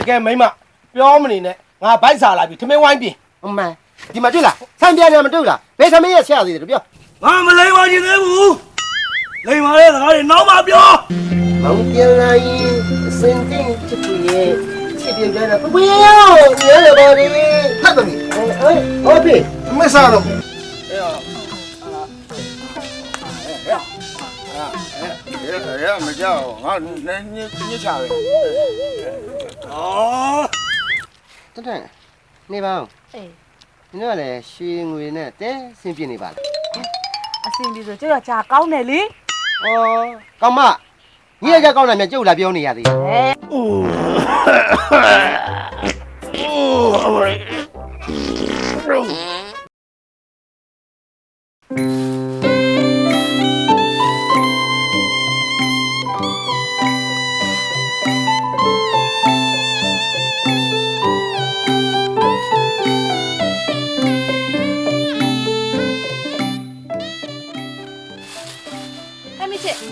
ကဲမိမပြောမနေနဲ့ငါဘိုက်စားလာပြီထမင်းဝိုင်းပြင်အမှန်ဒီမှာတွေ့လားဆံပြန်တယ်မတွေ့လားဘယ်သမီးရဲ့ဆရာသေးတယ်ပြောငါမလိမ္မာခြင်းသေးဘူးလိမ္မာတဲ့စကားတွေနောက်မှပြောမောင်ပြန်လာရင်စင်တင်ချစ်ရဲ့ချစ်ပြန်ကြတာဘယ်ရောညရပါလေဖတ်တယ်โอเคမစားတော့哎，没叫，俺你家的。哦，等等，你帮，你那嘞学英语呢？对，先别你吧。အစင်ပြီးဆိုကျတော့ဂျာကောင်းတယ်လေ 哦，干嘛？你也家搞那边就来表你呀的？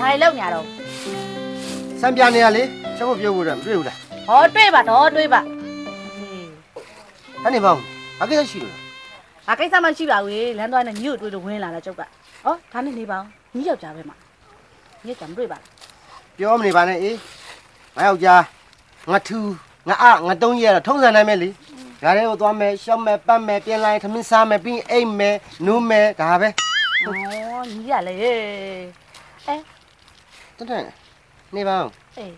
ဘာလောက်ညာတော့ စံပြန်နေရလေချက်ဖို့ပြောဖို့တော့မတွေ့ဘူးလား ဟောတွေးပါတော့တွေးပါ အဲ့နေပေါ့ဘာကိစ္စရှိလို့ ဘာကိစ္စမှရှိပါဘူးလမ်းသွားနေညို့တွေးလို့ဝင်လာတာကျုပ်ကဟောဒါနဲ့နေပါညီယောက်ျားပဲမှာညီကမတွေးပါ ပြောမနေပါနဲ့အေးငါယောက်ျားငါထူငါငါတုံးရတော့ထုံးစံနိုင်မယ်လေဒါလေးကိုသွားမယ်ရှောက်မယ်ပတ်မယ်ပြန်လာရင်သမင်းစားမယ်ပြီးအိမ်မယ်နူးမယ်ဒါပဲ ဟောညီရလေအဲ တက်တက်နေပါဦး အေး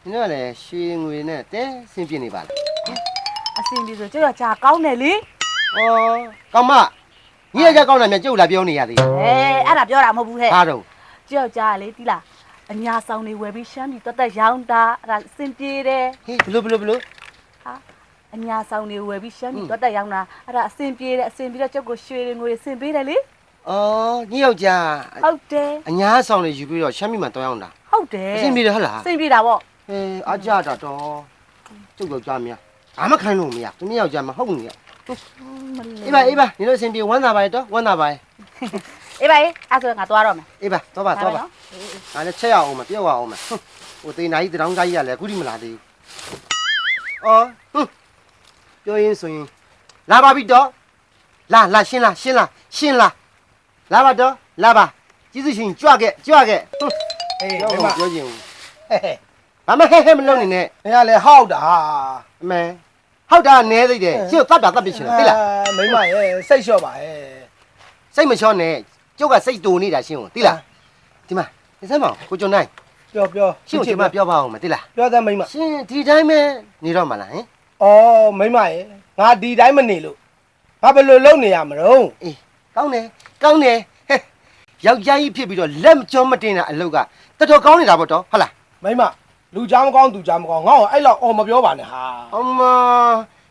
你那嘞学英语呢？对，先别你吧。အစင်ပြီးဆိုကျတော့ဂျာကောင်းတယ်လေ 哦，干嘛？你也家搞那边就来表你呀的？ အဲ့ဒါပြောတာမဟုတ်ဘူးဟဲ့ 哪种？ ကျယောက်ျားလေတီးလားအညာဆောင်နေဝယ်ပြီးရှမ်းပြီးတက်ရောင်းတာအဲ့ဒါစင်ပြေတယ် 嘿，不不， ဟာအညာဆောင်နေဝယ်ပြီးရှမ်းပြီးတက်ရောင်းတာအဲ့ဒါအစင်ပြေတယ်အစင်ပြီးတော့ကျုပ်ကိုရွှေတွေငွေတွေစင်ပေးတယ်လေ 哦，你要家， ဟုတ်တယ် 人家上来就比较下面嘛多样的， ဟုတ်တယ် 先别的好啦 စ。င်ပြေတာပေါ့ 哎，阿家咋着？这个家面，俺们看路没呀？你要家嘛好你呀？一把，你那先别玩哪把的？玩哪把？ အေးပါအဲ့ဆိုငါသွားတော့မယ် 一把，走吧，走吧。俺这吃药嘛，别药嘛。哼，我对那一只当家爷来，估计没拿的。哦，表演声音，喇叭比多，拉，行了，喇叭多，喇叭，就是行，抓个。အေး 要 မိ 我 မ 表情， ဟဲ့ 俺们嘿没弄你呢， မင်းကလည်းဟောက်တာ 没，好大奶的的，就咋别去了，对了， မိမရဲ့စိတ်လျှော့ပါရဲ့ 谁没晓呢？就个谁多你的行，对了，对嘛？你什么？我叫你， ပြော 行什么表吧我们，对了， ပြောတဲ့မိမ 行，第一面你知道吗啦？哎， အော်မိမရဲ့ငါဒီတိုင်းမနေလို့ငါဘယ်လိုလုပ်နေရမလို့ 哎，讲呢，嘿，要家一批比较，冷叫没定了，路个，这条讲你咋不着？好了， မိမလူချောင်းကောင်းသူချောင်းမကောင်းငါ့ကိုအဲ့လောက်အော်မပြောပါနဲ့ဟာ အမ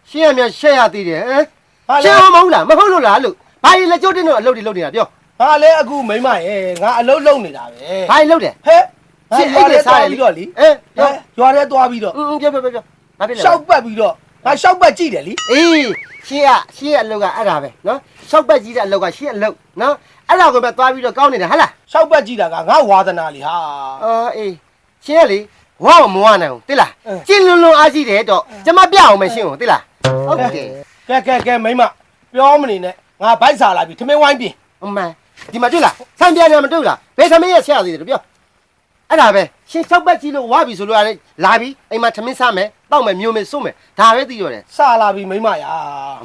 ရှင်းရမြရှက်ရသေးတယ်ဟမ် ဟာ ရှ လေ င်းမဟုတ်လားမဟုတ်လို့လားလို့ဘာကြီးလက်ကျုပ်တင်းတော့အလုပ်တွေလုပ်နေတာပြော ငါလည်းအခုမိမရဲ့ငါအလုပ်လုပ်နေတာပဲ ဘာကြီးလုပ်တယ် ဟဲ့ငါရွာထဲသွားပြီးတော့လी အဲ ရွာထဲသွားပြီးတော့ ပြောဘာဖြစ်လဲ ရှောက်ပတ်ပြီးတော့ငါရှောက်ပတ်ကြည့်တယ်လी အေးရှင်းရအလုပ်ကအဲ့ဒါပဲနော်ရှောက်ပတ်ကြီးတဲ့အလုပ်ကရှင်းအလုပ်နော်အဲ့ဒါကိုပဲသွားပြီးတော့ကောင်းနေတာဟဟလား ရှောက်ပတ်ကြည့်တာကငါဝါသနာလीဟာ အေးရှင်းရလေဝါမဝနိုင်ဘူးတိလားကျင်းလွန်းအားရှိတယ်တော့ကျမပြအောင်မရှင်းဘူးတိလားဟုတ်တယ် ကဲမိမပြောမနေနဲ့ငါဘိုက်စားလာပြီထမင်းဝိုင်းပြင် အမှန်ဒီမှာတွေ့လားဆံပြန်တယ်မတွေ့လားဘယ်သမီးရဲ့ဆရာသေးတယ်ပြောအဲ့ဒါပဲရှင်၆ပတ်ကြီးလို့ဝါပြီဆိုလို့ရတယ်လာပြီအိမ်မှာထမင်းစားမယ်တောက်မယ်မျိုးမယ်စုမယ်ဒါပဲသိရတယ် စားလာပြီမိမရာ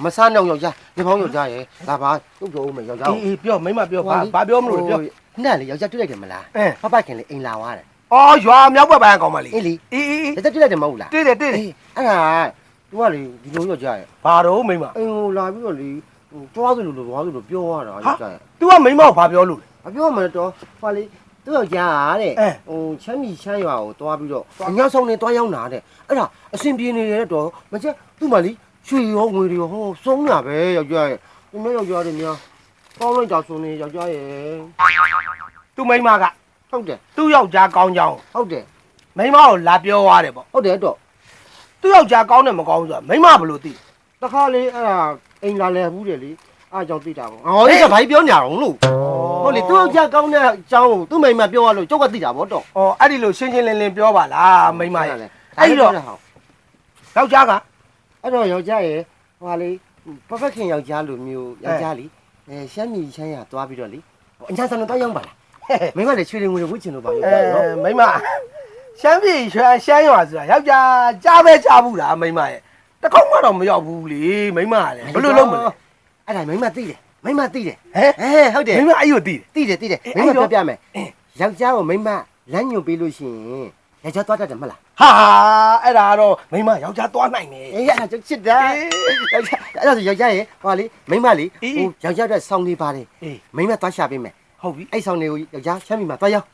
မစားတော့ယောက်ျားဒီပေါင်းယောက်ျားရဲ့ဒါပါသူ့ပြောဦးမယ်ယောက်ျား အေးပြောမိမပြောဘာပြောမလို့ပြော နဲ့လေယောက်ျားတွေ့လိုက်တယ်မလားဖခင်လေအိမ်လာသွားတယ် အော်ရွာမြောက်ဘက်ပိုင်းကောင်းမလေး အေးလေ အေး ယောက်ျားတွေ့လိုက်တယ်မဟုတ်လား တွေ့တယ် အဲ့ဒါသူကလေဒီလိုယောက်ျားရဲ့ ဘာတော့မိမ အိမ်ကိုလာပြီးတော့လေတွားသလိုလိုတွားသလိုပြောရတာယောက်ျားရဲ့ तू ကမိမကိုဘာပြောလို့လဲ မပြောမှတော့ဟောလေသူ့ယောက်ျားတဲ့ချမ်းမီချမ်းရွာကိုတွားပြီးတော့အညာဆောင်နေတွားရောက်တာတဲ့အဲ့ဒါအဆင်ပြေနေတယ်တော့မချက်သူ့မလေးရွှေရောငွေတွေရောဟောစုံးတာပဲယောက်ျားရဲ့ဒီမဲ့ယောက်ျားတွေများကောင်းလိုက်တာဆိုနေယောက်ျားရဲ့ तू မိမက ဟုတ်တယ် သူ့ယောက်ျားကောင်းကြောင်း ဟုတ်တယ် မိမကိုလာပြောသွားတယ်ပေါ့ ဟုတ်တယ်တော့ သူ့ယောက်ျားကောင်းတယ်မကောင်းဘူးဆိုတာမိမဘယ်လိုသိ တခါလေအဲ့ဒါအိမ်လာလဲဘူးတယ်လေအားကြောင့်သိတာပေါ့ဟောဒီကဘာပြောညာတော့လို့ဟုတ်လေသူ့ယောက်ျားကောင်းတဲ့အကြောင်းကိုသူ့မိမပြောရလို့ကျုပ်ကသိတာပေါ့တော့ ဩအဲ့ဒီလိုရှင်းရှင်းလင်းလင်းပြောပါလားမိမရဲ့ အဲ့တော့ ယောက်ျားက အဲ့တော့ယောက်ျားရဲ့ဟွာလေပပခင်ယောက်ျားလိုမျိုးယောက်ျားလေရှမ်းပြည်ရှမ်းရသွားပြီးတော့လေအညာဆောင်တော့ရောက်ပါလားမိမလည်းချွေရင်ငွေဝှစ်ချင်လို့ပါယောက်ျားနော် မိမရှမ်းပြည်ရှမ်းရွာဆိုတာယောက်ျားကြားပဲကြားဘူးလားမိမရဲ့တကောက်မှတော့မရောက်ဘူးလေမိမကလည်းဘယ်လိုလုပ်မလဲ အဲ့ဒါမိမသိတယ်မိမသိတယ် ဟမ် ဟုတ်တယ် မိမအဲ့လိုသိတယ် သိတယ်မိမပြမယ်ယောက်ျားကိုမိမလမ်းညွှန်ပေးလို့ရှိရင်ယောက်ျားသွားတတ်တယ်မလား ဟာအဲ့ဒါကတော့မိမယောက်ျားသွားနိုင်တယ် အေးအဲ့ဒါကျချစ်တာယောက်ျားအဲ့ဒါဆိုယောက်ျားရဲ့ဟွာလေမိမလေဟိုယောက်ျားအတွက်ဆောင်းနေပါတယ် အေး မိမသွားရှာပေးမယ် ဟုတ်ပြီ အဲ့ဆောင်းတွေကိုယောက်ျားချမ်းပြီမှာသွားရောက်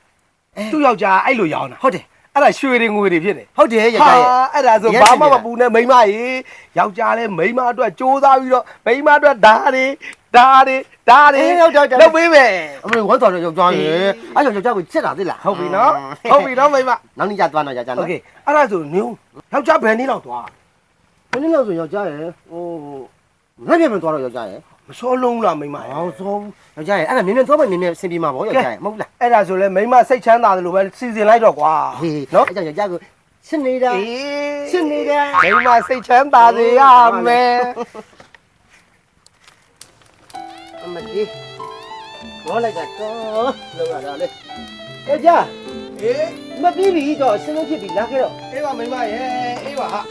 သူ့ယောက်ျားအဲ့လိုရောင်းတာ ဟုတ်တယ် အဲ့ဒါရွှေတွေငွေတွေဖြစ်တယ် ဟုတ်တယ်ယောက်ျားရဲ့ အဲ့ဒါဆိုဘာမှမပူနဲ့မိမရေယောက်ျားလဲမိမအတွက်စူးစမ်းပြီးတော့မိမအတွက်ဓာတွေလုပ်ပေးမယ် အမေဝတ်တော်တော့ယောက်ျားရဲ့အဲ့ယောက်ျားကိုချစ်တာသိလား ဟုတ်ပြီနော်မိမ နောက်နေ့ကျသွားတော့ယောက်ျား โอ နော် เคအဲ့ဒါဆိုနင်းယောက်ျားဘယ်နည်းလောက်သွား ဘယ်နည်းလောက်ဆိုယောက်ျားရဲ့ဟိုလက်ပြမသွားတော့ယောက်ျားရဲ့ မစောလုံးလားမိမ ဟောဆိုယောက်ျားရဲ့အဲ့ဒါမြင်သွားမှမြင်စင်ပြီးမှာဗောယောက်ျားရဲ့မဟုတ်လား အဲ့ဒါဆိုလဲမိမစိတ်ချမ်းသာတယ်လို့ပဲစီစဉ်လိုက်တော့ကွာ နော်အဲ့ကြောင့်ယောက်ျားကိုချစ်နေတာချစ်နေတာ မိမစိတ်ချမ်းသာစေရမယ် အမကြီးဘောလိုက်တာတော့လောက်ရတာလေယောက်ျား အေး မပြီးပြီတော့ဆင်းလို့ဖြစ်ပြီလာခဲ့တော့ အေးပါမိမရဲ့အေးပါဟာ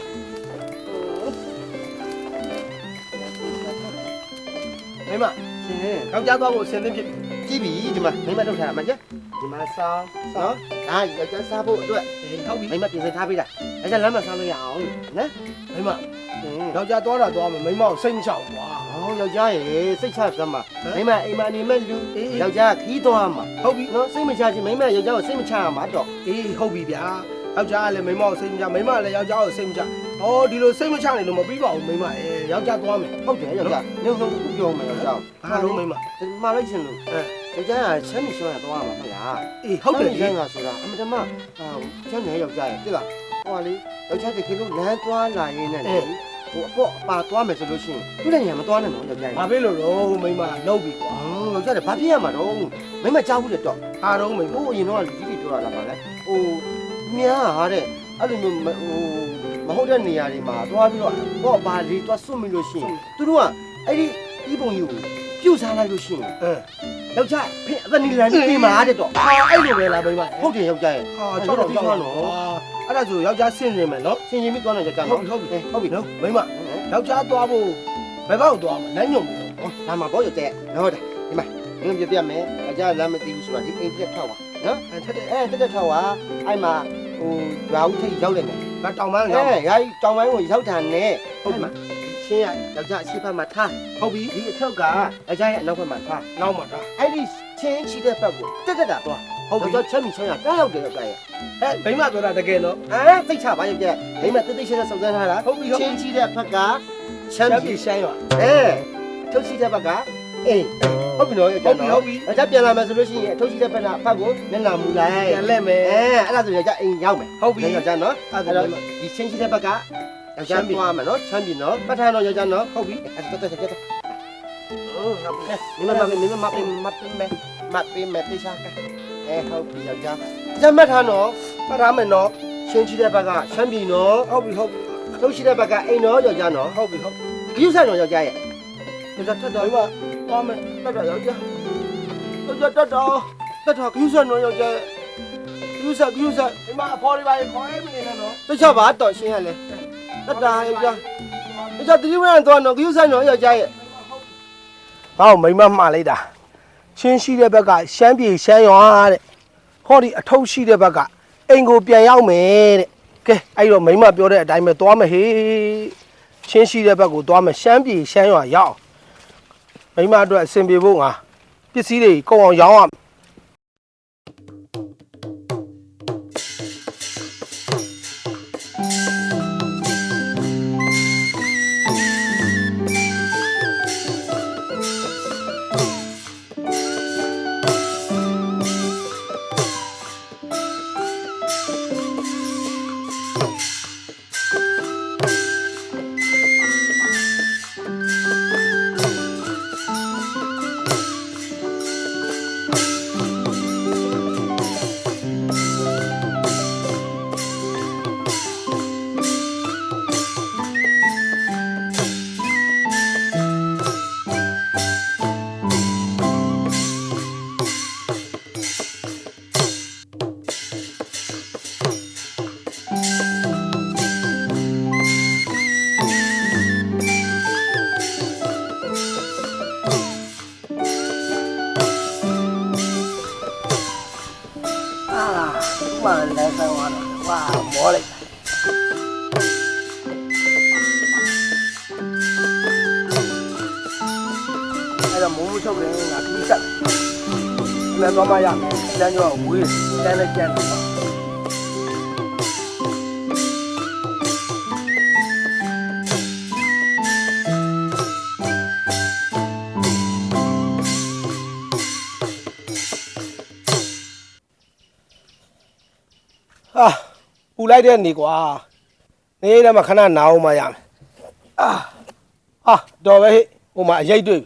မိမ ရှင် ယောက်ျားသွားဖို့အဆင်သင့်ဖြစ်ပြီ ကြည့်ပြီဒီမှာမိမလောက်ထားတာမကျဒီမှာစားနော်အာယောက်ျားစားဖို့အတွက် အေးဟုတ်ပြီ မိမပြင်ဆင်ထားပေးတာယောက်ျားလမ်းမှာစားလို့ရအောင်နော် မိမယောက်ျားသွားတာသွားမယ်မိမကိုစိတ်မချအောင်ကွာ ဟောယောက်ျားရေစိတ်ချစမ်းပါမိမအိမ်မှာနေမဲ့လူယောက်ျားခီးသွားမှာ ဟုတ်ပြီ နော်စိတ်မချခြင်းမိမယောက်ျားကိုစိတ်မချရမှာတော့ အေးဟုတ်ပြီဗျာယောက်ျားကလည်းမိမကိုစိတ်မချမိမကလည်းယောက်ျားကိုစိတ်မချဟောဒီလိုစိတ်မချနေလို့မပြီးပါဘူးမိမယောက်ျားသွားမယ် ဟုတ်တယ်ယောက်ျားညုံညုံပြောမယ်ယောက်ျား ဘာလို့မိမ ဒီမှာလိုက်ချင်လို့ယောက်ျားကချမ်းမရှောင်းရသွားမှာမဟုတ်လား အေးဟုတ်တယ် ချမ်းသာဆိုတာအမတမချမ်းနေယောက်ျားရဲ့တိလားဟောလေယောက်ျားတကယ်လို့လမ်းသွားလာရင်းနဲ့လေဟိုအပေါ့ပါသွားမယ်ဆိုလို့ရှိရင်သူ့လည်းညာမသွားနဲ့နော်ယောက်ျားရဲ့ ဘာဖြစ်လို့တော့မိမလောက်ပြီကွာ ယောက်ျားလည်းဘာဖြစ်ရမှာတော့မိမကြားဘူးလေတော့ ဟာတော့မိမ ဟိုအရင်တော့လူကြီးတွေပြောတာလားဗာလဲဟိုများဟာတဲ့အဲ့လိုမျိုးဟိုမဟုတ်တဲ့နေရာတွေမှာသွားပြီးတော့ပေါ့ပါလေးသွားစွန့်မိလို့ရှိရင်သူတို့ကအဲ့ဒီဒီပုံကြီးကိုပြုတ်စားလိုက်လို့ရှိရင်ယောက်ျားဖေအသက်နီလန်ကြီးပြင်မှာတဲ့တော့ ဟာအဲ့လိုပဲလားမိမ ဟုတ်တယ်ယောက်ျားရဲ့ ဟာ6တော့ကြောက်တော့အဲ့ဒါဆိုယောက်ျားဆင်းနေမယ်နော် စင်ရင်ပြီးသွားတော့ယောက်ျား ဟုတ် နော် ပြီဟုတ်ပြီ ဟုတ်ပြီ နော်မိမယောက်ျားသွားဖို့ဘယ်ဘက်ကိုသွားမလဲလမ်းညွှန်ပြီ ဟောဒါမှပေါ့ယောက်ျားဟုတ်တယ်ဒီမှာမင်းပြမယ်ယောက်ျားလမ်းမသိဘူးဆိုတာဒီအိမ်ပြက်ထောက်ပါနော် အဲ့ထက်တဲ့ တက်ထောက်ပါအဲ့မှာဟိုရွာဦးထိပ်ရောက်လိုက်မယ် ငါတောင်ပန်းရောက် ရာကြီးတောင်ပိုင်းကိုရောက်တာနဲ့ဟုတ်မှာချင်းရယောက်ျားအရှိဖက်မှာထား ဟုတ်ပြီ ဒီအထောက်ကယောက်ျားရဲ့အနောက်ဘက်မှာထား နောက်မှာဒါ အဲ့ဒီချင်းချီတဲ့ဘက်ကိုတက်တာသွားဟုတ်ပြီယောက်ျားချမ်းမီချမ်းရတောက်ရောက်တယ်ယောက်ျားရဲ့ ဟဲ့မိမပြောတာတကယ်နော် သိချပါယောက်ျားမိမတိတ်တိတ်ရှင်းရှင်းစုံစမ်းထားတာ ဟုတ်ပြီဟုတ်ပြီ ချင်းချီတဲ့ဘက်ကချမ်း ရှမ်း မီ ပြည်ရှမ်းရွာ ထုတ်ချီတဲ့ဘက်ကအေးဟုတ်ပြီနော်ယောက်ျားနော်ယောက်ျားပြန်လာမယ်ဆိုလို့ရှိရင်အထုတ်ချီတဲ့ဘက်ကဖက်ကိုမျက်နှာမူလိုက် ပြန်လက်မယ် အဲ့ဒါဆိုယောက်ျားအိမ်ရောက်မယ် ဟုတ်ပြီ ယောက်ျားနော် အဲ့ အဲ့ ဒါ တော့ဒီချင်းချီတဲ့ဘက်ကယောက်ျားသွားမယ်နော်ချမ်းပြီနော်ပတ်ထားတော့ယောက်ျားနော်ဟုတ်ပြီအဲ့ဒါတက်တက်တက်မိမမပေးမယ်တိစားကဟုတ်ပြီယောက်ျားစမ်းမထားနော် ပတ်ထားမယ်နော် ချင်းချီတဲ့ဘက်ကချမ်းပြီနော် ဟုတ်ပြီဟုတ်ပြီ ထုတ်ချီတဲ့ဘက်ကအိမ်နော်ယောက်ျားနော် ဟုတ်ပြီဟုတ် ဂရုဆိုင်နော်ယောက်ျားရဲ့ယောက်ျားထက်တော့ မိမသွားမယ် တက်တော့ယောက်ျားတက်တော့ဂရုဆိုင်နော်ယောက်ျားဂရုဆိုင် မိမအဖေါ်တွေပါခေါ်ရဲမနေနဲ့နော် တခြားပါတော့ရှင်းရလဲတက်တာယောက်ျားတတိယရန်တော့နော်ဂရုဆိုင်နော်ယောက်ျားရဲ့ ဟောမိမမှားလိုက်တာချင်းရှိတဲ့ဘက်ကရှမ်းပြည်ရှမ်းရွာတဲ့ဟောဒီအထုပ်ရှိတဲ့ဘက်ကအိမ်ကိုပြန်ရောက်မယ်တဲ့ကဲအဲ့တော့မိမပြောတဲ့အတိုင်းပဲသွားမယ်ဟေးချင်းရှိတဲ့ဘက်ကိုသွားမယ်ရှမ်းပြည်ရှမ်းရွာရောက်မိမအတွက်အဆင်ပြေဖို့ငါပစ္စည်းတွေကုန်အောင်ရောင်းရမယ် ချုပ်တယ်ငါခီးဆက်အမှန်သွားမှရမယ်လမ်းကြောဝေးလမ်းနဲ့ကြမ်းတယ်ဟာပူလိုက်တဲ့နေကွာနေတယ်မှာခဏနာအောင်မှရမယ်ဟာတော်ပဲဟဲ့ဟိုမှာအရိတ်တွေ့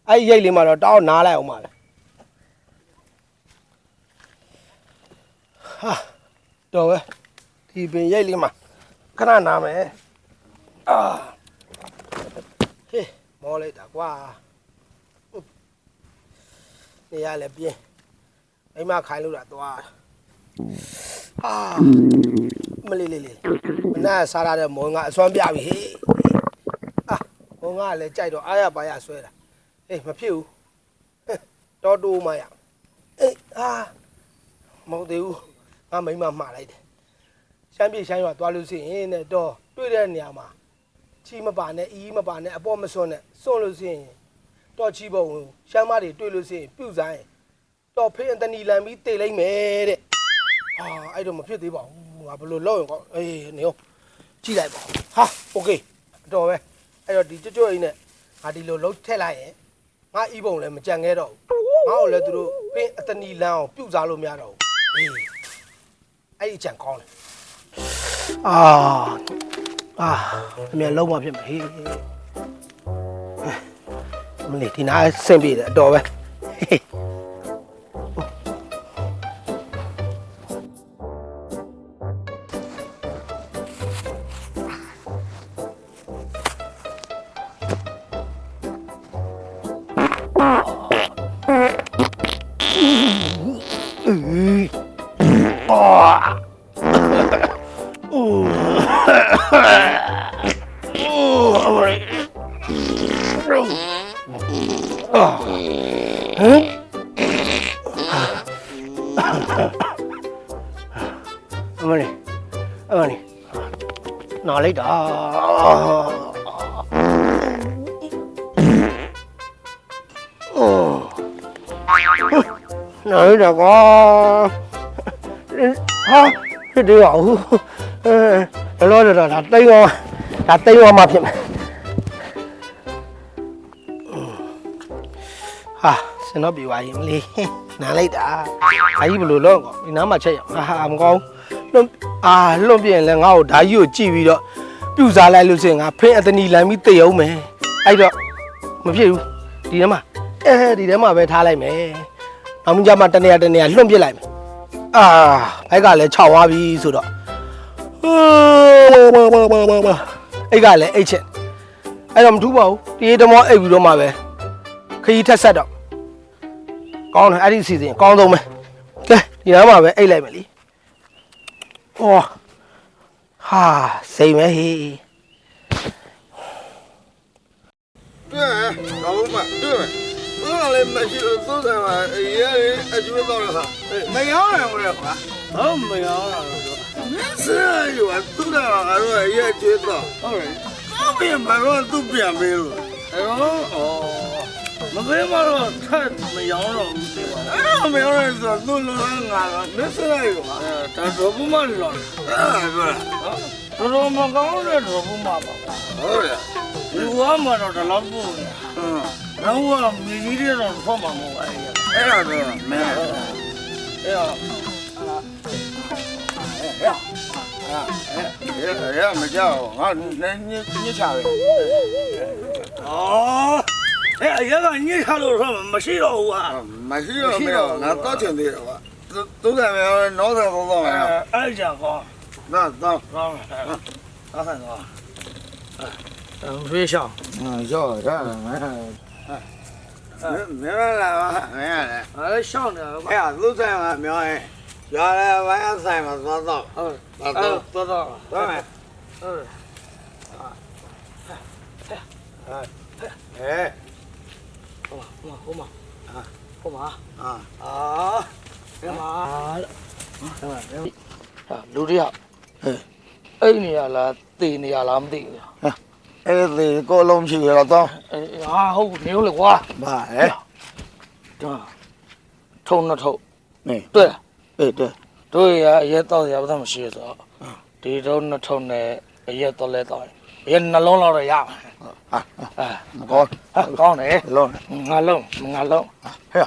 အဲ့ရိတ်လေးမှာတော့တောင်းနားလိုက်အောင်ပါလေဟာတော်ပဲဒီပင်ရိတ်လေးမှာခဏနားမယ်ဟေးမောလိုက်တာကွာနေရလဲပြင်းအိမ်မခိုင်းလို့တာသွားဟာမလေးလေးမနာစားရတဲ့မောင်ကအစွမ်းပြပြီဟေးမောင်ကလည်းကြိုက်တော့အားရပါရဆွဲတာအေးမဖြစ်ဘူးတော်တိုးမှရအေးမောင်သေးဘူးငါမိမမှားလိုက်တယ်ရှမ်းပြေရှမ်းရွာသွားလို့ရှိရင်တဲ့တော့တွေ့တဲ့နေရာမှာချီမပါနဲ့အီးမပါနဲ့အပေါ်မစွန်းနဲ့စွန့်လို့ရှိရင်တော့ချီပုံရှမ်းမတွေတွေ့လို့ရှိရင်ပြုတ်ဆိုင်တော့ဖေးအတနီလန်ပြီးတေလိုက်မယ်တဲ့အဲ့တော့မဖြစ်သေးပါဘူးငါဘယ်လိုလုပ်ရင်ကောအေးနေရောကြည့်လိုက်ပါဟာโอเคတော်ပဲအဲ့တော့ဒီကြွကြွအိမ်နဲ့ငါဒီလိုလှုပ်ထက်လိုက်ရင်ငါဤပုံလည်းမကြံခဲ့တော့ဘူးငါ့ကိုလည်းသူတို့ဖေးအတနီလန်အောင်ပြုတ်စားလို့မရတော့ဘူးအေးအဲ့ဒီအကြံကောင်းတယ်အမြဲလုံးမဖြစ်မှာဟေးမလေးဒီနားဆင်ပြေတယ်အတော်ပဲနားလိုက်တာနားလိုက်တာကွာဟာဖြစ်တယ်အောင်လောလောဒါတိတ်ရောမှဖြစ်မယ်ဟာစင်တော့ပြေပါရင်မလေးနားလိုက်တာအကြီးဘလို့လောကောဒီနားမှာချက်ရမကောင်းလွန်ပြရင်လည်းငါ့ကိုဓာကြီးကိုကြည့်ပြီးတော့ပြုတ်စားလိုက်လို့ရှိရင်ငါဖင်းအတနီလန်ပြီးတေအောင်မယ်အဲ့တော့မဖြစ်ဘူးဒီထဲမှာဒီထဲမှာပဲထားလိုက်မယ်နောက်မှကျမှတနေရာလွန့်ပစ်လိုက်မယ်ဘိုက်ကလည်း6သွားပြီဆိုတော့အိတ်ကလည်းအိတ်ချက်အဲ့တော့မထူးပါဘူးတေးတမောအိတ်ပြီးတော့မှပဲခရီးထက်ဆက်တော့ကောင်းတယ်အဲ့ဒီအစီအစဉ်အကောင်းဆုံးပဲကဲဒီထဲမှာပဲအိတ်လိုက်မယ်လीဟာစိတ်မဲဟေး对，老板，对，我来买些蔬菜嘛，也就到了哈，没养人我也花，没养人，没事有啊，蔬菜嘛，俺说也觉得，那边买了都变没了，没变嘛了，菜没养着，对吧？没养人说都弄俺了，没事有啊，咱说不嘛了，是吧？这说嘛，刚才说不嘛吧？我嘛这这老不呢，那我没几天让他嘛没玩意，哎呀这没，哎呀，没叫，俺你掐的，哎呀，爷个你掐着说没谁着我，没谁着没有，俺早听的我，都在没有，脑袋都到没有，俺家好，那很多。别笑，笑这没人来吧？没人来。笑呢？哎呀，都在嘛，苗哎，原来晚上3嘛做到，做到了，做没？好嘛，干嘛？လူတယောက်အိမ်နေရလားတေနေရလားမသိဘူး အဲ့ဒီကိုလုံးဖြူရတော့ဟာဟုတ်နေလို့လေကွာဘာလဲထုံနှစ်ထုံနေတွေ့လားအေးတွေ့တို့ရရဲတော့ရပါမရှိဆိုတော့ဒီတော့နှစ်ထုံနဲ့ရဲတော့လဲတော့ရဲနှလုံးလောက်တော့ရပါဟာကောင်းတယ်လုံးငါလုံးဟဲ့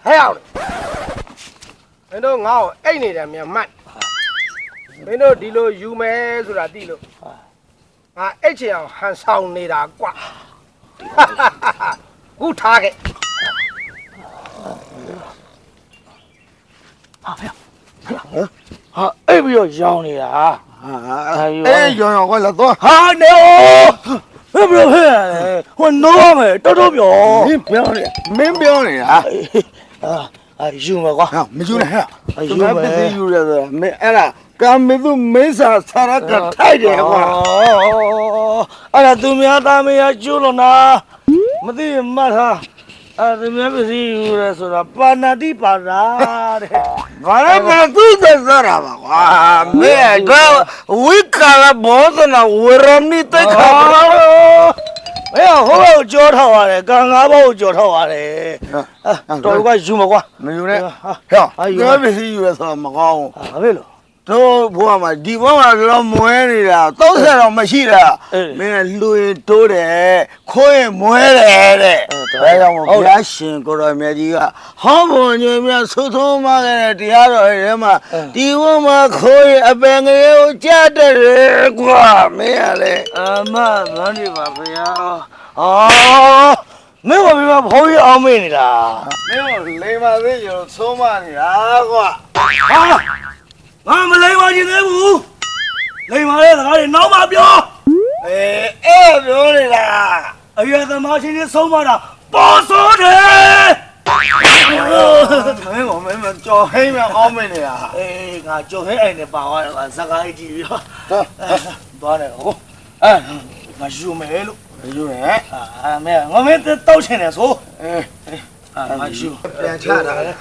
ဟဲ့မင်းတို့ငါ့ကိုအိတ်နေတယ်မြန်မှတ်မင်းတို့ဒီလိုယူမယ်ဆိုတာသိလို့ငါအိတ်ချင်အောင်ဟန်ဆောင်နေတာကွာခုထားခဲ့ဟာအိပ်ပြီးတော့ရောင်းနေတာအေးရောင်ကွာလာတော့ဟာနေဟဲ့ဘယ်လိုဟဲ့ဟိုနိုးမယ်တော်တော်ပြောမင်းပြောနေတာယူမှာကွာဟာမယူနဲ့ဟဲ့ယူမယ်ပစ္စည်းယူရဆိုမင်းအဲ့ဒါကံမသူမင်းစာဆရာကထိုက်တယ်ကွာအဲ့ဒါသူများသားမယားကျူးလို့နာမသိမှတ်ထားသူများပစ္စည်းယူရဲဆိုတာပါဏာတိပါရာတဲ့ဘာလဲသူသက်စားတာပါကွာမင်းကဝိကာလဘောဇနာဝရမီတက်ခါမင်းဟိုးကြောထောက်ရတယ်ကံငါးဘောကိုကြောထောက်ရတယ်တော်ကယူမှာကွာမယူနဲ့ဟဲ့ငါပစ္စည်းယူရဲဆိုတာမကောင်းဘူးဘာဖြစ်လို့တို့ဘုရားမှာဒီဘုရားလောမွဲနေတာ30တော့မရှိတာမင်းကလူရင်တိုးတယ်ခိုးရင်မွဲတယ်တဲ့ဒါကြောင့်ဘုရားရှင်ကိုရောမြတ်ကြီးကဟောဘုံညွှန်မြတ်သုသုံးမခဲ့တဲ့တရားတော်ရဲ့မှာဒီဘုမှာခိုးရင်အပင်ငယ်ကိုကြားတယ်ကွာမင်းကလေအမဗန်းဒီပါဘုရားမင်းကဘယ်မှာဘုန်းကြီးအောင်မေးနေတာမင်းကလိမ္မာသေးရောသုံးမနေတာကွာငါမလိမ္မာချင်သေးဘူးလိမ္မာတဲ့စကားတွေနောက်မှပြောအဲ့ပြောနေတာအရွယ်သမားချင်းချင်းဆုံးမတာပေါ်စိုးတယ်မင်းကြော်ဟိမ့်မအောင်မနေတာငါကြော်ဟိမ့်အိမ်နဲ့ပါသွားတယ်ဇကားကြီးကြည့်ပြီးတော့သွားတယ်ဟုတ်ငါယူမယ်လို့ယူမယ်ငါမင်းတောက်ချင်တယ်ဆိုငါယူပြန်ချတာလေ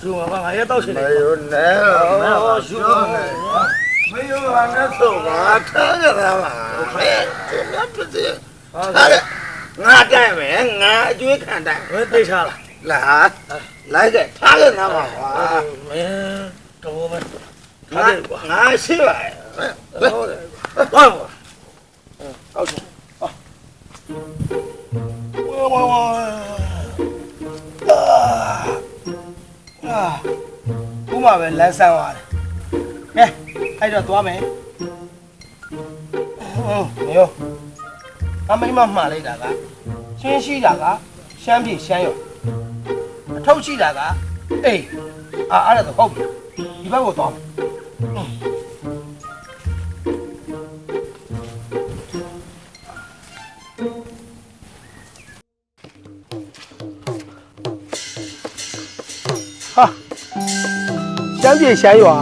ယူမှာငါရဲတောက်ချင်တယ်ယူနေယူနေမယူပါနဲ့ဆိုငါထားကြတာပါမင်းငါပြည့်ငါတိုက်မယ်ငါအကျွေးခံတိုက်ဘယ်သိချလားလိုက်ခဲ့ထားကြတာပါကွာမင်းတော်မငါရှိပါဟုတ်တယ်ဘာလို့အောက်ချင်ဝါခုမှပဲလမ်းဆန်းသွားတယ်ကဲအဲ့တော့သွားမယ်နေရောအမိမမှားလိုက်တာကရှင်းရှိတာကရှမ်းပြည်ရှမ်းရောအထုပ်ရှိတာကအေးအဲ့ဒါတော့ဟုတ်ပြီဒီဘက်ကိုသွားမယ်ဟာရှမ်းပြည်ရှမ်းရွာ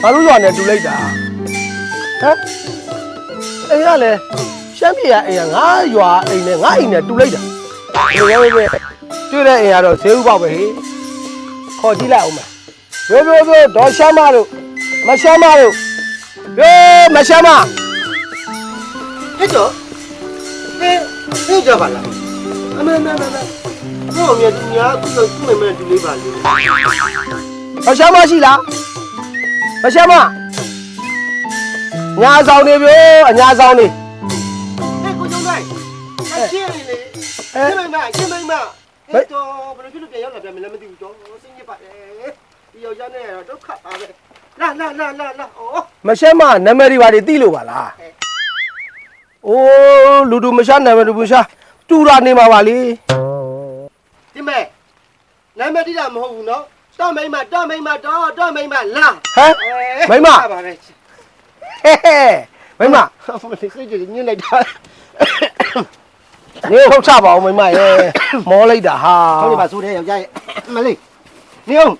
ငါတို့ရွာနဲ့တူလိုက်တာဟမ်အိမ်ကလည်းရှမ်းပြည်ကအိမ်ကငါရွာအိမ်နဲ့ငါအိမ်နဲ့တူလိုက်တာဘယ်လိုလဲတွေ့တဲ့အိမ်ကတော့ဈေးဥပေါက်ပဲဟေးခေါ်ကြည့်လိုက်အောင်မယ်ပြောဒေါ်ရှမ်းမတို့မရှမ်းမတို့ပြောမရှမ်းမဟဲ့ကျော်ဟဲ့ကျော်ပါလားအမေဘုံမြတ်သူများသူ့မိမတူလေးပါလေမရှမ်းမရှိလားမရှမ်းမညာဆောင်နေပြောအညာဆောင်နေဟဲ့ကိုကျုံနိုင်အရှင်းနေလေရှင်းမိမဟဲ့ကျော်ဘယ်လိုဖြစ်လို့ပြန်ရောက်လာပြန်မလဲမသိဘူးကျော်စိတ်ညစ်ပါတယ်ဒီယောက်ျားနဲ့တော့ဒုက္ခပါပဲလာဩမရှမ်းမနာမည်တွေပါတွေသိလို့ပါလားအိုးလူတူမရှာနာမည်တူမရှာတူတာနေမှာပါလေဒီမဲ့နာမည်တိတာမဟုတ်ဘူးနော်တော့မိမလာဟမ်မိမဟဲ့မလေးစိတ်ကြီးညစ်လိုက်တာနေဟုတ်ချပါအောင်မိမရဲ့မောလိုက်တာဟာဟုတ်တယ်ပါဆိုတဲ့ယောက်ျားရဲ့မလေးနေအောင်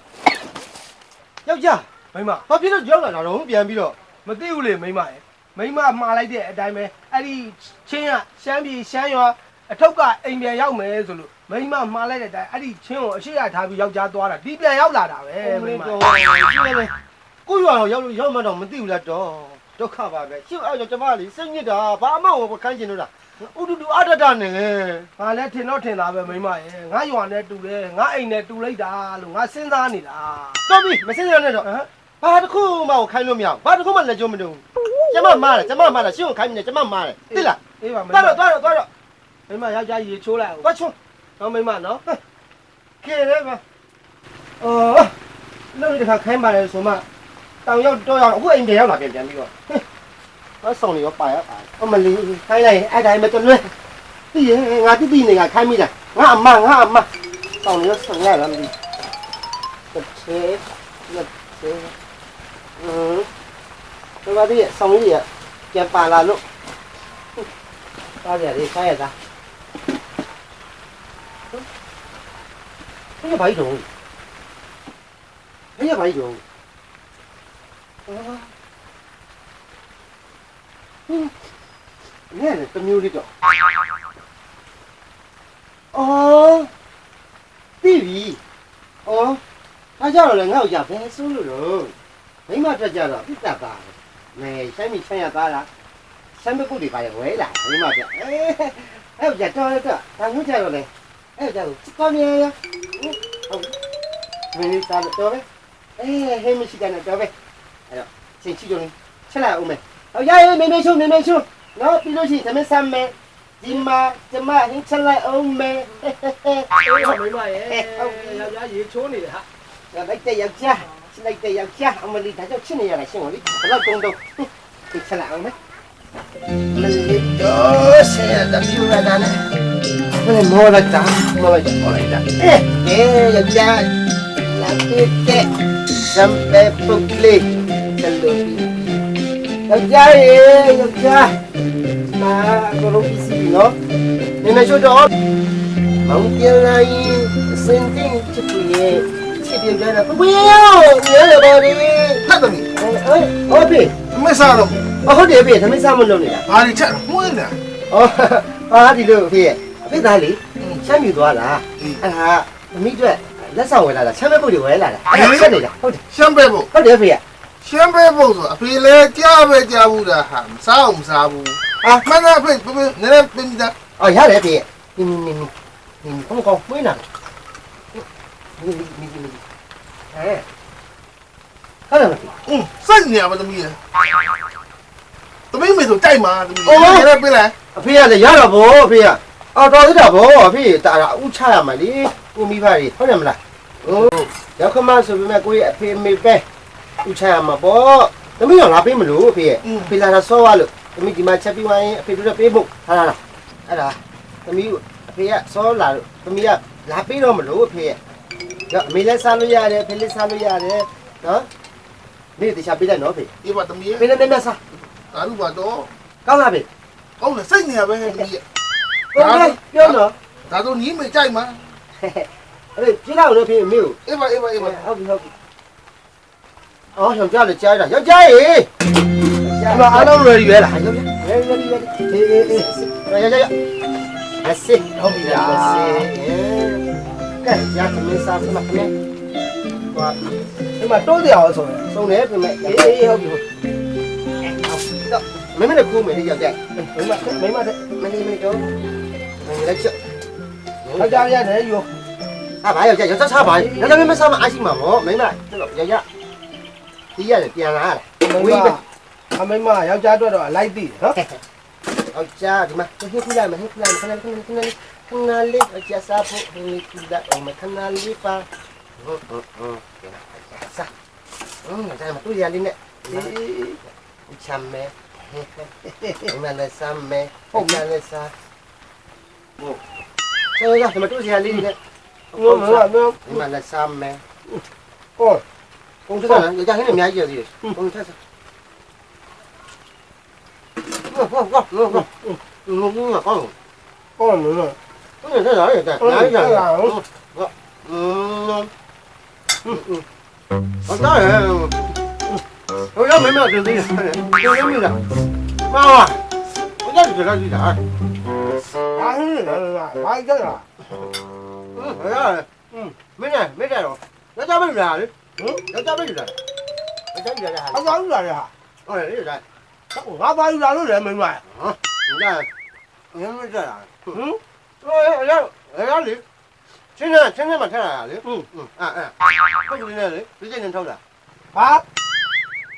ယောက်ျားမိမဘာဖြစ်လို့ရောက်လာတာတော့ပြန်ပြီးတော့မသိဘူးလေမိမရဲ့မိမမှားလိုက်တဲ့အတိုင်းပဲအဲ့ဒီချင်းကရှမ်းပြည်ရှမ်းရွာအထုပ်ကအိမ်ပြန်ရောက်မယ်ဆိုလို့မိမမှားလိုက်တဲ့အတိုင်းအဲ့ဒီချင်းကိုအရှိရထားပြီးယောက်ျားသွားတာဒီပြန်ရောက်လာတာပဲမိမကိုရွာတော့ရောက်မှတော့မသိဘူးလားတော့ ဒုက္ခပါပဲရှုပ်အဲ့ကြောင့်ကျမလေးစိတ်ညစ်တာဘာမှမခိုင်းချင်လို့လားဥတူတူအတတနဲ့ ငါလည်းထင်တော့ထင်တာပဲမိမရဲ့ငါရွာနဲ့တူတယ်ငါအိမ်နဲ့တူလိုက်တာလို့ငါစဉ်းစားနေတာ တော်ပြီမစင်းရနဲ့တော့ဘာတစ်ခုမှခိုင်းလို့မရဘာတစ်ခုမှလက်ကျုံးမတုံကျမမားတယ်ရှုပ်ခိုင်းနေကျမမားတယ်သိလား အေးပါမိမ သွားတော့ မိမယောက်ျားရေချိုးလိုက်အောင် သွားချုံ နော်မိမနော် ကဲလေပါအော်လို့ဒီခါခိုင်းပါလေဆိုမှတောင်ရောက်တော့ရောက်အခုအိမ်ပြန်ရောက်လာပြန်ပြီးတော့ဘာဆောင်နေရောပါရပါအမလီခိုင်းလိုက်အဲ့တိုင်းမတွန်းသိရငါတိနေကခိုင်းမိတာငါအမဆောင်နေရောဆောင်ရလားမသိတစ်သေးဘာဒီဆောင်ရည်ပြန်ပါလာလို့ပါကြလေခိုင်းရတာဘယ်ဘာကြီးတော့ဘယ်ဘာကြီးတော့နဲတမျိုးလေးတော့အော်ပြီအော်အားကြတော့လည်းငါ့ကိုကြဘယ်ဆိုးလို့တော့မိမတက်ကြတော့ပြတ်တာမဲဆိုင်မိဆိုင်ရသားလားဆိုင်မကုတ်တွေပါရဝဲလာမိမပြအဲ့ကြတော့ဒါငုကြတော့လေအဲ့ကြကိုကောင်းမြဲရဟုတ်မင်းစားတော့ပဲဟဲ့မရှိတဲ့တော့ပဲအဲ့တော့ချင်းချီကြုံချက်လိုက်အောင်မယ်ဟောရရမေမေချုံနော်ပြီးလို့ရှိရင်သမင်းဆမ်းမယ်ဒီမှာကျမဟင်းချက်လိုက်အောင်မယ် အေးပါမိမရဲ့ယောက်ျားရေချိုးနေတယ်ဟာ လိုက်တဲ့ယောက်ျားအမလီဒါကြောင့်ချစ်နေရတာရှင်းပါလိဘယ်တော့တုံးဒီချက်လိုက်အောင်မယ်မလီတော့ဆဲတာပြူရတာနဲ့ဘယ်မောလိုက်တာယောက်ျားလာတဲ့စမ်ပေပုတ်လေးချလို့ယောက်ျားမာကိုလိုပစီနော်နေမချို့တော့မောင်ပြန်လာရင်စင်တင်ချစ်ရဲ့ချစ်ပြန်လာဘဝရောညရပါလေ ဖတ်တယ် ဟုတ်ပြီ မစားတော့ ဟုတ်တယ်ပြီသမီးစားမလုပ်နေတာ ဘာတွေချက်မွေးနေ ဟာဒီလိုဖြစ်အဖေသားလေးချမ်းမြူသွားလားအဲ့ဒါသမီးတို့လက်ဆောင်ဝယ်လာတာချမ်းမဲ့ပုတ်တွေဝယ်လာတာအဲ့ဆက်နေတာဟုတ်တယ် ရှမ်းပဲဖို့ ဟုတ်တယ်ဖေ ရှမ်းပဲဖို့ဆိုအဖေလဲကြားဘူးတာဟာမစားဘူးမနာဖေနည်းနည်းပြင်တာ အော်ရတယ်ဖေနင်းကောင်းမွေးနာနင်းဟုတ်တယ် စိုက်နေပါသမီးရသမီးမေဆိုကြိုက်မှာသမီးလည်းပြလဲ အဖေကလည်းရတော့ဗောအဖေကအော်တော်သေးတာဗောအဖေတာဥချရမှာလေကိုမိဖကြီးဟုတ်တယ်မလားရောက်ခမဆိုပေမဲ့ကိုရဲ့အဖေမေပဲဥချရမှာဗောသမီးကလာပေးမလို့အဖေရဲ့အဖေလာတာစောသွားလို့သမီးဒီမှာချက်ပြီးသွားရင်အဖေတို့လည်းပေးဖို့ဟာလားအဲ့ဒါသမီးအဖေကစောလာလို့သမီးကလာပေးတော့မလို့အဖေရဲ့အမေလည်းစားလို့ရတယ်အဖေလည်းစားလို့ရတယ်နော်နေ့တခြားပေးလိုက်နော်ဖေ ဒီပါသမီး ဖေလည်းနဲ့စား ဒါလူပါတော့ ကောင်းလားဖေ ကောင်းတယ်စိတ်နေရပဲသမီး ဟုတ်တယ်ပြောတော့ ဒါဆိုညီမေကြိုက်မှာ အဲ့ဒီကြည့်လိုက်လို့ဖေမေကို အေးပါ ဟုတ်ပြီအော်ယောက်ျားလည်းကြားတာယောက်ျားရေ ဒီမှာအားလုံး ready ပဲလား ယောက်ျားအေးယောက်ျားအစစ်ဟုတ်ပြီလားအစစ်ကဲရသမီးစားမခနဲ့ဟော ဒီမှာတိုးတရားအောင်ဆိုရင် စုံတယ်ပြင်မဲ့အေးဟုတ်ပြီတော့မင်းမနဲ့ကူမယ်ယောက်ျား မိမတဲ့ မင်းတော့မင်းလက်ချက် ယောက်ျားရတယ်ယူ ဟာဘာယောက်ျားစားပါယောက်ျားမင်းစားမအားရှိမှာဗောမင်းမတော့ယောက်ျားဒီရတယ်ပြန်လာဝေးပဲ မိမယောက်ျားအတွက်တော့အလိုက်သိတယ်နော် ယောက်ျားဒီမှာဟင်းခူးလိုက်မယ်ခဏလေးယောက်ျားစားဖို့ဟင်းခူးလိုက်အောင်ခဏလေးပါစားဒါမှတွေ့ရလေးနဲ့ချမ်းမဲမနစမ်းမဲဟုတ်မနစားဟုတ်ဆိုရဒီမှာတွေ့ရလေးနဲ့ မနစမ်းမဲ ဟော ပုံစံယောက်ျားဟင်းအများကြီးရသေးတယ်ပုံထက်စားဟောကောင်း ကောင်းလို့ ဟုတ်တယ်လားတဲ့နားရအောင်ဟုတ်တယ်ဟိုရမင်းမတင်သေးတယ်ကျင်းမိလားမာဝါဘယ်ကြည့်ကြလားဒီလား ဘာဟင်းလဲဘာကြက်လား မင်းတော့ယောက်ျားမလို့လားလေယောက်ျားမလို့လားယောက်ျားမလို့လား အကောင်းလာရဟာ ဟုတ်တယ်လေဒါ ငါပါယူလာလို့လည်းမင်းမ ဟာဒါငင်းမကြတာ ဟင် အဲ့လေချင်းနဲ့မထက်လာလေဟုတ်ကလေးနဲ့လေဒီကျင်းနဲ့ထုတ်တာ ဟာ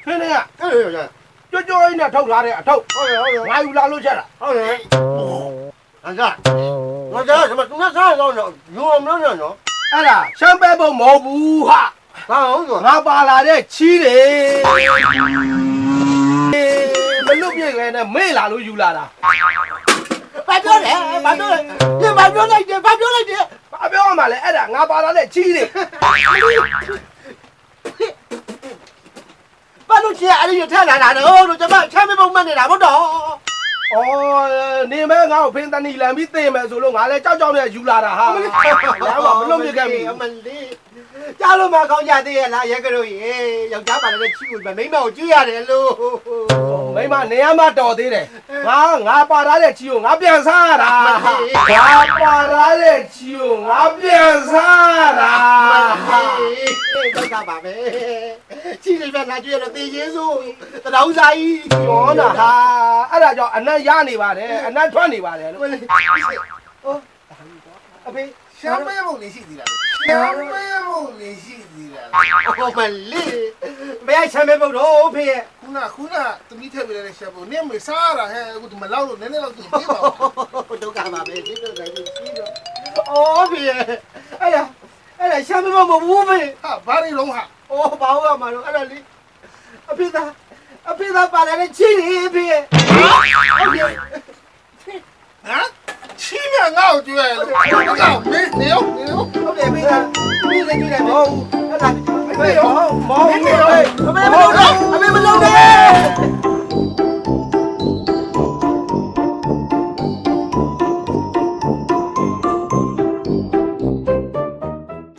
ခင်းနေက အဲ့လေရ ကြွကြွရင်းနဲ့ထုတ်ထားတဲ့အထုပ် ဟုတ်ရ ငါယူလာလို့ချက်တာ ဟုတ်တယ်အကြငါကြကျွန်မသူကစားတော့ယူအောင်မလို့နော် အဲ့ဒါရှမ်းပဲပုံမဟုတ်ဘူးဟာ ဘာဟုတ်ဆို ငါပါလာတဲ့ချီးတယ်မလွတ်ပြည့်ခဲနဲ့မေ့လာလို့ယူလာတာ ဘာပြောလဲဘာပြောလဲဒီဘာပြောလိုက်တယ်ဘာပြောလိုက်တယ် ဘာပြောရမှာလဲအဲ့ဒါငါပါလာတဲ့ချီးတယ် ဘာလို့ချင်အဲ့ဒီထက်လာတာတော့ကျွန်မချမ်းမပုံမှန်နေတာမဟုတ်တော့ အော်နေမဲငါ့ကိုဖင်းတနီလန်ပြီးသိမယ်ဆိုလို့ငါလည်းကြောက်နဲ့ယူလာတာဟာလမ်းမှာမလွတ်ပြည့်ခဲ့ပြီ အမလေးကြားလို့မကောင်းကြသေးရဲ့လားရဲကလေးရေယောက်ျားပါလည်းချီကိုမိန်းမကိုကျွေးရတယ်လို့ မိမနေရာမှာတော်သေးတယ်ငါပါထားတဲ့ချီကိုငါပြန်စားရတာငါပါထားတဲ့ချီကိုငါပြန်စားရတာ တော့တာပါပဲချီလေးပဲလာကျွေးရတော့တေးရေးစို့တတော်စားကြီး ပြောတာဟာအဲ့ဒါကြောင့်အနက်ရနေပါတယ်အနက်ထွက်နေပါတယ်လို့ အဖေ ရှမ်းမဲပုံလေးရှိသေးတာရှမ်းမဲပုံလေးရှိသေးတာ ဟောမလေးဘယ်ချမ်းမဲပုတ်တော့ဖေရဲ့ ခုနသမီးထည့်ပေးတဲ့ရှမ်းပုံနင်းမေစားရတာဟဲ့အခုဒီမလောက်လို့နည်းနည်းလောက်သူပြေးပါဦး ဒုက္ခပါပဲဒီလိုလည်းပြီးတော့အော်ဖေရဲ့အဲ့ဒါချမ်းမဲပုတ်မဘူးဖေ ဟာဘာတွေလုံးဟာ အော်ဘာလို့ရမှာတော့အဲ့ဒါလေးအဖေသားပါလာတဲ့ချီလေးဖေရဲ့ ဟမ်ချီးမြငါ့ကိုကြွေးရလို့ကောင်မင်းနေရော ဟုတ်တယ်ဖေသားဒီလေးကြည့်လိုက်မဟုတ်အဲ့ဒါ မေရောမော အမေမလုပ်တော့အမေမလုပ်နဲ့